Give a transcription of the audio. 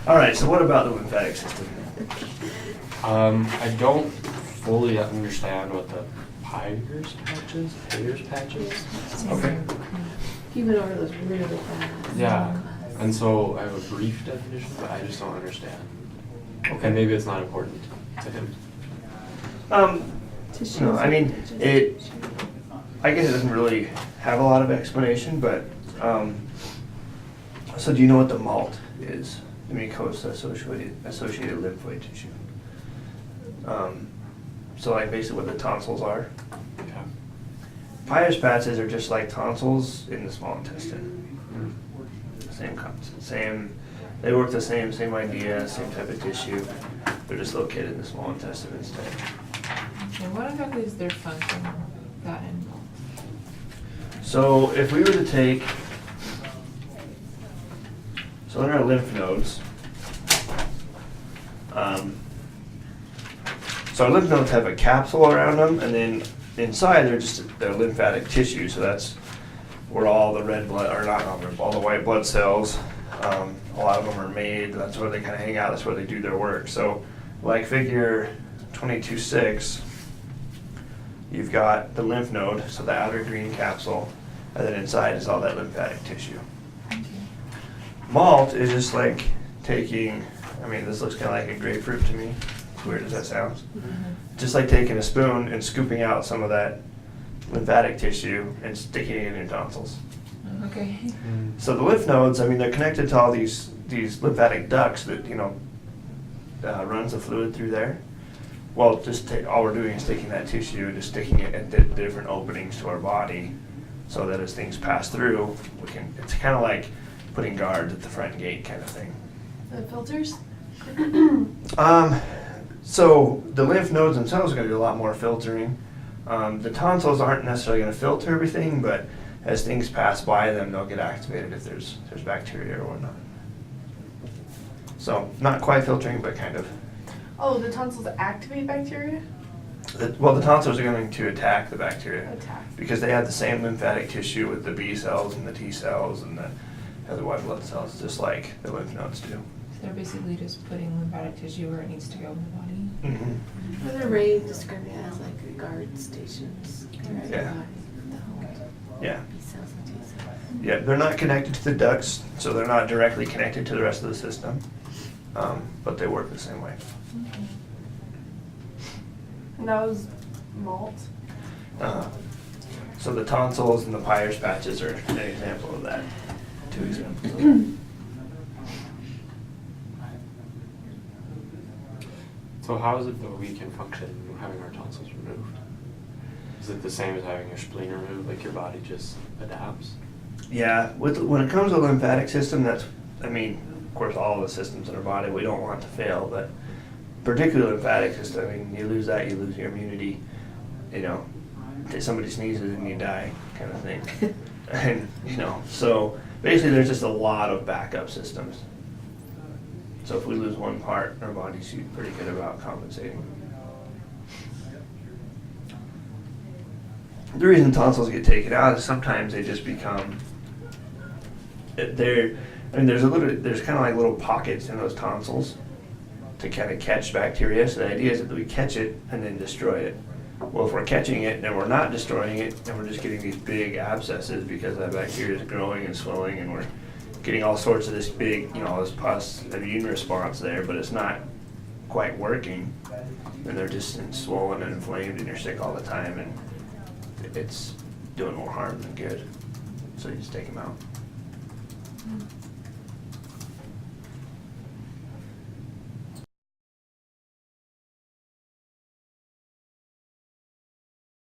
All right, so what about the lymphatic system? I don't fully understand what the Peyer's patches? Okay. He went over those really fast. Yeah, and so I have a brief definition, but I just don't understand. Okay. And maybe it's not important to him. No, I mean, I guess it doesn't really have a lot of explanation, but, so do you know what the MALT is? The mucosa-associated lymphoid tissue. So like basically what the tonsils are. Yeah. Peyer's patches are just like tonsils in the small intestine. Same concept, they work the same idea, same type of tissue. They're just located in the small intestine instead. And what exactly is their function that in? So if we were to take, so in our lymph nodes, so our lymph nodes have a capsule around them, and then inside they're lymphatic tissue. So that's where all the red blood, or not all red, all the white blood cells, a lot of them are made. That's where they kind of hang out. That's where they do their work. So like figure 22.6, you've got the lymph node, so the outer green capsule, and then inside is all that lymphatic tissue. MALT is just like taking, I mean, this looks kind of like a grapefruit to me. As weird as that sounds. Just like taking a spoon and scooping out some of that lymphatic tissue and sticking it in your tonsils. Okay. So the lymph nodes, I mean, they're connected to all these lymphatic ducts that, runs the fluid through there. Well, all we're doing is taking that tissue and just sticking it at the different openings to our body, so that as things pass through, it's kind of like putting guards at the front gate kind of thing. The filters? So the lymph nodes themselves are going to do a lot more filtering. The tonsils aren't necessarily going to filter everything, but as things pass by them, they'll get activated if there's bacteria or whatnot. So not quite filtering, but kind of. Oh, the tonsils activate bacteria? Well, the tonsils are going to attack the bacteria. Attack. Because they have the same lymphatic tissue with the B cells and the T cells and the other white blood cells, just like the lymph nodes do. So they're basically just putting lymphatic tissue where it needs to go in the body. Mm-hmm. Well, Ray described it as like guard stations. Right? Yeah. The whole Yeah. B cells and T cells. Yeah, they're not connected to the ducts, so they're not directly connected to the rest of the system, but they work the same way. And that was malt. So the tonsils and the Peyer's patches are an example of that. Two examples of that. So how is it that we can function having our tonsils removed? Is it the same as having your spleen removed, like your body just adapts? Yeah, when it comes to the lymphatic system, of course all of the systems in our body we don't want to fail, but particularly lymphatic system, you lose that, you lose your immunity, somebody sneezes and you die kind of thing. And, so basically there's just a lot of backup systems. So if we lose one part, our body's pretty good about compensating. The reason tonsils get taken out is sometimes they just become, there's kind of like little pockets in those tonsils to kind of catch bacteria. So the idea is that we catch it and then destroy it. Well, if we're catching it and we're not destroying it, then we're just getting these big abscesses because that bacteria is growing and swelling, and we're getting all sorts of this big, this pus immune response there, but it's not quite working. And they're just swollen and inflamed, and you're sick all the time, and it's doing more harm than good. So you just take them out.